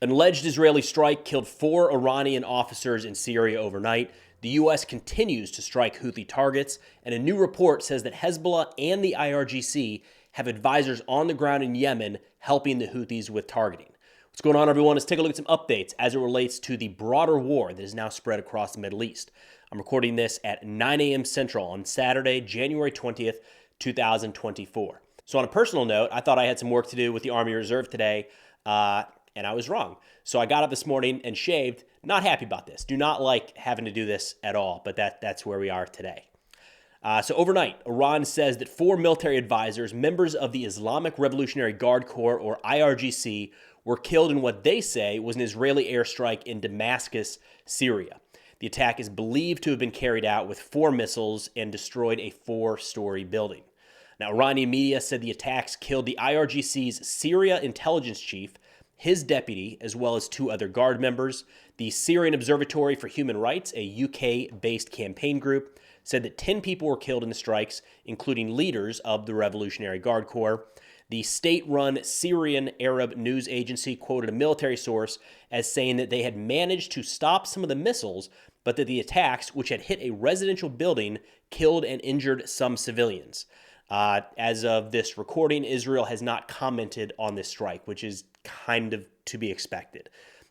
An alleged Israeli strike killed 4 Iranian officers in Syria overnight. The U.S. continues to strike Houthi targets, and a new report says that Hezbollah and the IRGC have advisors on the ground in Yemen helping the Houthis with targeting. What's going on, everyone? Let's take a look at some updates as it relates to the broader war that is now spread across the Middle East. I'm recording this at 9 a.m. Central on Saturday, January 20th, 2024. So on a personal note, I thought I had some work to do with the Army Reserve today, and I was wrong. So I got up this morning and shaved. Not happy about this. Do not like having to do this at all, but that's where we are today. So overnight, Iran says that 4 military advisors, members of the Islamic Revolutionary Guard Corps, or IRGC, were killed in what they say was an Israeli airstrike in Damascus, Syria. The attack is believed to have been carried out with 4 missiles and destroyed a 4-story building. Now, Iranian media said the attacks killed the IRGC's Syria intelligence chief, his deputy, as well as 2 other guard members. The Syrian Observatory for Human Rights, a UK-based campaign group, said that 10 people were killed in the strikes, including leaders of the Revolutionary Guard Corps. The state-run Syrian Arab news agency quoted a military source as saying that they had managed to stop some of the missiles, but that the attacks, which had hit a residential building, killed and injured some civilians. As of this recording, Israel has not commented on this strike, which is kind of to be expected.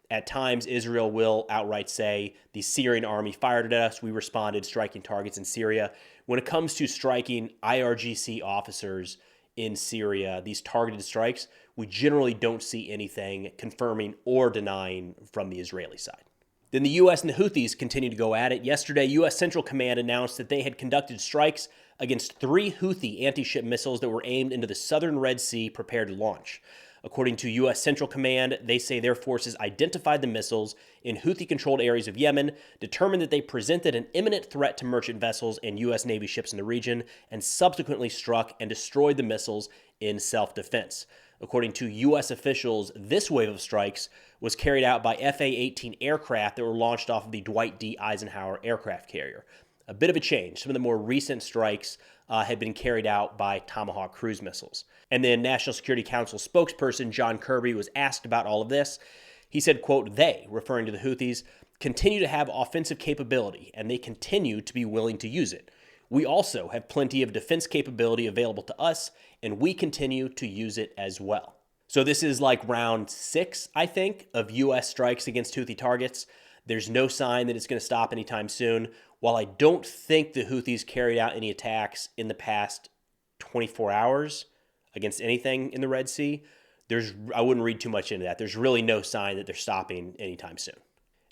At times, Israel will outright say, the Syrian army fired at us, we responded, striking targets in Syria. When it comes to striking IRGC officers in Syria, these targeted strikes, we generally don't see anything confirming or denying from the Israeli side. Then the U.S. and the Houthis continue to go at it. Yesterday, U.S. Central Command announced that they had conducted strikes against 3 Houthi anti-ship missiles that were aimed into the southern Red Sea prepared to launch. According to U.S. Central Command, they say their forces identified the missiles in Houthi-controlled areas of Yemen, determined that they presented an imminent threat to merchant vessels and U.S. Navy ships in the region, and subsequently struck and destroyed the missiles in self-defense. According to U.S. officials, this wave of strikes was carried out by F-A-18 aircraft that were launched off of the Dwight D. Eisenhower aircraft carrier. A bit of a change. Some of the more recent strikes had been carried out by Tomahawk cruise missiles. And then National Security Council spokesperson John Kirby was asked about all of this. He said, quote, they, referring to the Houthis, continue to have offensive capability, and they continue to be willing to use it. We also have plenty of defense capability available to us, and we continue to use it as well. So this is like round 6, I think, of U.S. strikes against Houthi targets. There's no sign that it's going to stop anytime soon. While I don't think the Houthis carried out any attacks in the past 24 hours against anything in the Red Sea, I wouldn't read too much into that. There's really no sign that they're stopping anytime soon.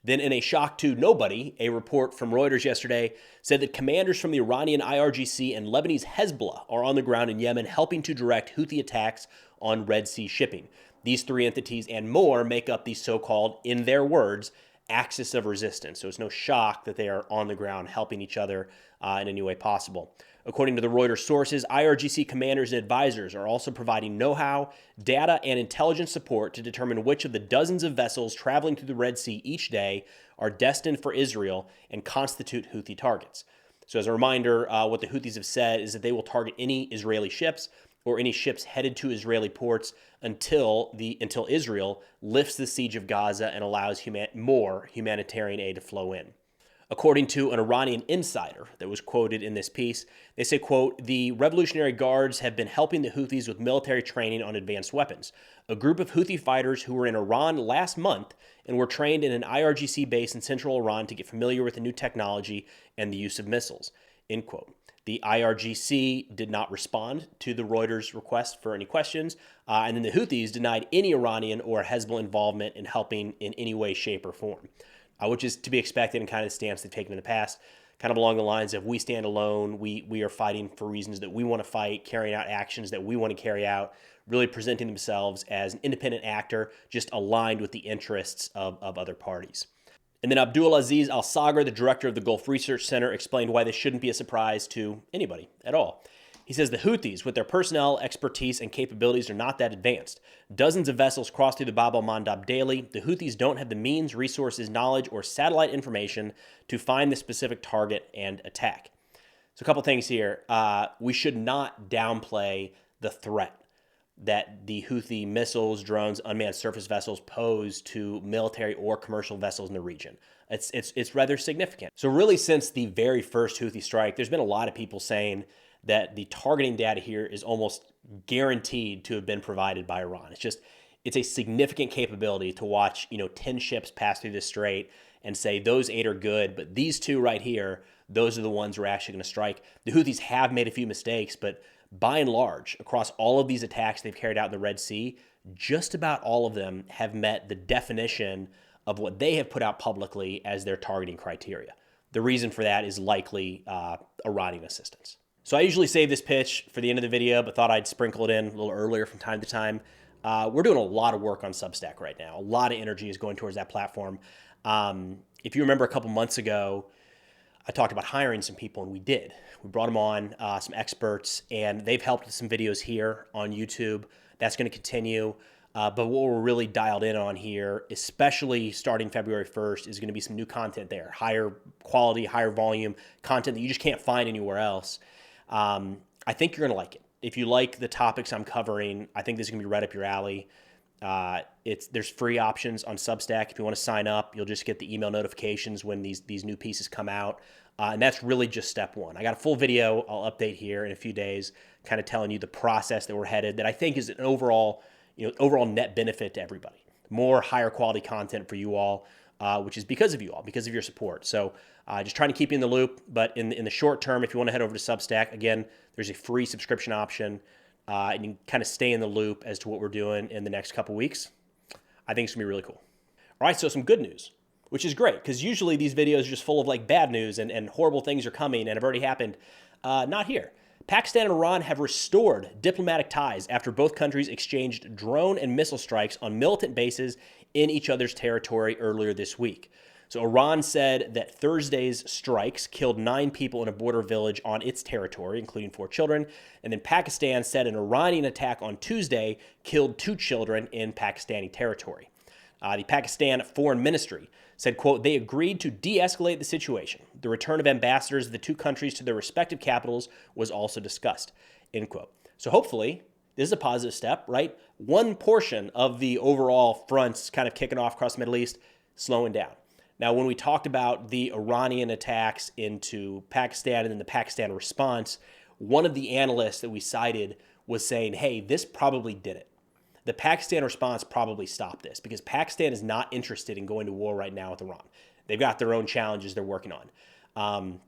Then in a shock to nobody, a report from Reuters yesterday said that commanders from the Iranian IRGC and Lebanese Hezbollah are on the ground in Yemen helping to direct Houthi attacks on Red Sea shipping. These 3 entities and more make up the so-called, in their words, axis of resistance. So it's no shock that they are on the ground helping each other in any way possible. According to the Reuters sources, IRGC commanders and advisors are also providing know-how, data, and intelligence support to determine which of the dozens of vessels traveling through the Red Sea each day are destined for Israel and constitute Houthi targets. So as a reminder, what the Houthis have said is that they will target any Israeli ships or any ships headed to Israeli ports until Israel lifts the siege of Gaza and allows more humanitarian aid to flow in. According to an Iranian insider that was quoted in this piece, they say, quote, the Revolutionary Guards have been helping the Houthis with military training on advanced weapons. A group of Houthi fighters who were in Iran last month and were trained in an IRGC base in central Iran to get familiar with the new technology and the use of missiles, end quote. The IRGC did not respond to the Reuters request for any questions, and then the Houthis denied any Iranian or Hezbollah involvement in helping in any way, shape, or form, which is to be expected and kind of the stance they've taken in the past, kind of along the lines of we stand alone, we are fighting for reasons that we want to fight, carrying out actions that we want to carry out, really presenting themselves as an independent actor, just aligned with the interests of other parties. And then Abdulaziz Al-Sagar, the director of the Gulf Research Center, explained why this shouldn't be a surprise to anybody at all. He says the Houthis, with their personnel, expertise, and capabilities, are not that advanced. Dozens of vessels cross through the Bab el-Mandab daily. The Houthis don't have the means, resources, knowledge, or satellite information to find the specific target and attack. So a couple things here. We should not downplay the threat. that the Houthi missiles, drones, unmanned surface vessels pose to military or commercial vessels in the region. It's rather significant. So really, since the very first Houthi strike, there's been a lot of people saying that the targeting data here is almost guaranteed to have been provided by Iran. It's a significant capability to watch, 10 ships pass through this strait and say those 8 are good, but these 2 right here, those are the ones we're actually going to strike. The Houthis have made a few mistakes, but by and large, across all of these attacks they've carried out in the Red Sea, just about all of them have met the definition of what they have put out publicly as their targeting criteria. The reason for that is likely Iranian assistance. So I usually save this pitch for the end of the video, but thought I'd sprinkle it in a little earlier from time to time. We're doing a lot of work on Substack right now. A lot of energy is going towards that platform. If you remember a couple months ago, I talked about hiring some people, and we did. We brought them on, some experts, and they've helped with some videos here on YouTube. That's going to continue. But what we're really dialed in on here, especially starting February 1st, is going to be some new content there. Higher quality, higher volume content that you just can't find anywhere else. I think you're going to like it. If you like the topics I'm covering, I think this is going to be right up your alley. There's free options on Substack. If you want to sign up, you'll just get the email notifications when these new pieces come out. And that's really just step one. I got a full video I'll update here in a few days, kind of telling you the process that we're headed, that I think is an overall net benefit to everybody. More higher quality content for you all, which is because of you all, because of your support. So just trying to keep you in the loop. But in the short term, if you want to head over to Substack, again, there's a free subscription option. And you can kind of stay in the loop as to what we're doing in the next couple weeks. I think it's going to be really cool. All right, so some good news, which is great, because usually these videos are just full of like bad news and horrible things are coming and have already happened. Not here. Pakistan and Iran have restored diplomatic ties after both countries exchanged drone and missile strikes on militant bases in each other's territory earlier this week. So Iran said that Thursday's strikes killed 9 people in a border village on its territory, including 4 children. And then Pakistan said an Iranian attack on Tuesday killed 2 children in Pakistani territory. The Pakistan Foreign Ministry said, quote, they agreed to de-escalate the situation. The return of ambassadors of the 2 countries to their respective capitals was also discussed, end quote. So hopefully this is a positive step, right? One portion of the overall fronts kind of kicking off across the Middle East, slowing down. Now, when we talked about the Iranian attacks into Pakistan and then the Pakistan response, one of the analysts that we cited was saying, hey, this probably did it. The Pakistan response probably stopped this because Pakistan is not interested in going to war right now with Iran. They've got their own challenges they're working on.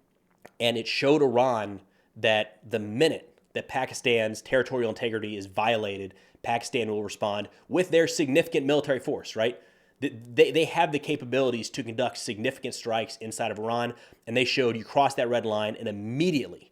And it showed Iran that the minute that Pakistan's territorial integrity is violated, Pakistan will respond with their significant military force, right? They have the capabilities to conduct significant strikes inside of Iran, and they showed you crossed that red line and immediately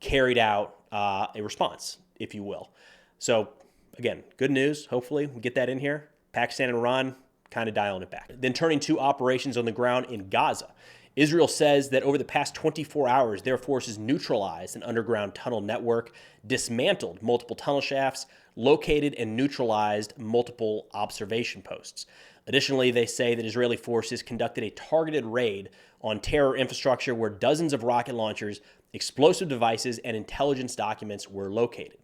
carried out a response, if you will. So again, good news. Hopefully we get that in here. Pakistan and Iran kind of dialing it back. Then turning to operations on the ground in Gaza. Israel says that over the past 24 hours, their forces neutralized an underground tunnel network, dismantled multiple tunnel shafts, located and neutralized multiple observation posts. Additionally, they say that Israeli forces conducted a targeted raid on terror infrastructure where dozens of rocket launchers, explosive devices, and intelligence documents were located.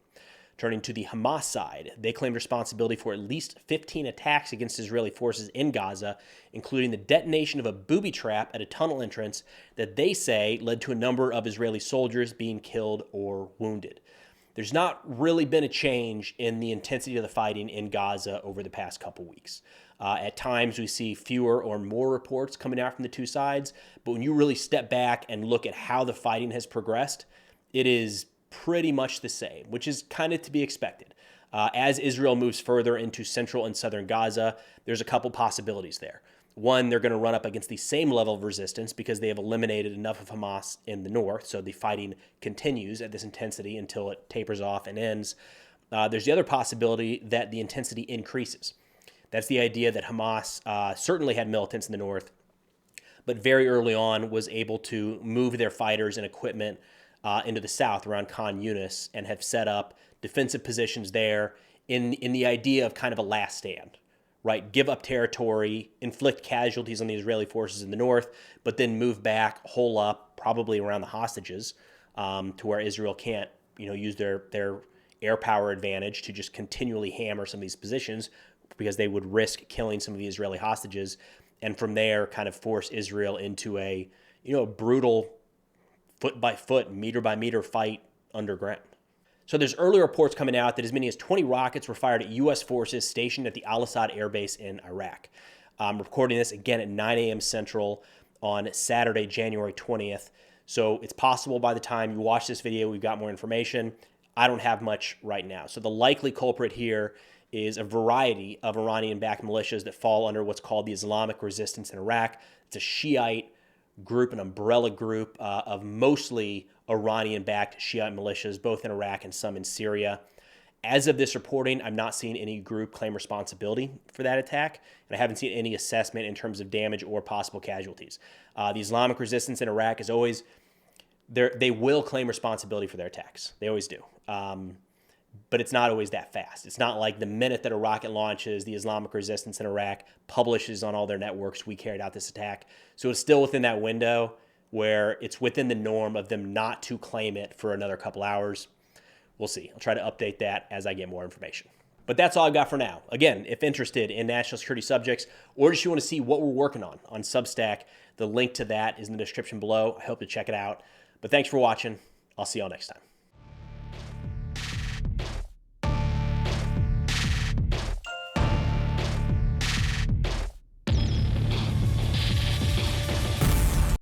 Turning to the Hamas side, they claimed responsibility for at least 15 attacks against Israeli forces in Gaza, including the detonation of a booby trap at a tunnel entrance that they say led to a number of Israeli soldiers being killed or wounded. There's not really been a change in the intensity of the fighting in Gaza over the past couple weeks. At times, we see fewer or more reports coming out from the two sides, but when you really step back and look at how the fighting has progressed, it is pretty much the same, which is kind of to be expected. As Israel moves further into central and southern Gaza, there's a couple possibilities there. One, they're going to run up against the same level of resistance because they have eliminated enough of Hamas in the north, so the fighting continues at this intensity until it tapers off and ends. There's the other possibility that the intensity increases. That's the idea that Hamas certainly had militants in the north, but very early on was able to move their fighters and equipment into the south around Khan Yunis and have set up defensive positions there in the idea of kind of a last stand, right? Give up territory, inflict casualties on the Israeli forces in the north, but then move back, hole up, probably around the hostages, to where Israel can't, use their air power advantage to just continually hammer some of these positions because they would risk killing some of the Israeli hostages, and from there kind of force Israel into a brutal foot by foot, meter by meter fight underground. So there's early reports coming out that as many as 20 rockets were fired at U.S. forces stationed at the Al-Assad Air Base in Iraq. I'm recording this again at 9 a.m. Central on Saturday, January 20th. So it's possible by the time you watch this video, we've got more information. I don't have much right now. So the likely culprit here is a variety of Iranian-backed militias that fall under what's called the Islamic Resistance in Iraq. It's a Shiite group, an umbrella group of mostly Iranian-backed Shiite militias, both in Iraq and some in Syria. As of this reporting, I'm not seeing any group claim responsibility for that attack, and I haven't seen any assessment in terms of damage or possible casualties. The Islamic Resistance in Iraq is always, they will claim responsibility for their attacks. They always do. But it's not always that fast. It's not like the minute that a rocket launches, the Islamic Resistance in Iraq publishes on all their networks, we carried out this attack. So it's still within that window where it's within the norm of them not to claim it for another couple hours. We'll see. I'll try to update that as I get more information. But that's all I've got for now. Again, if interested in national security subjects, or just you want to see what we're working on Substack, the link to that is in the description below. I hope to check it out. But thanks for watching. I'll see y'all next time.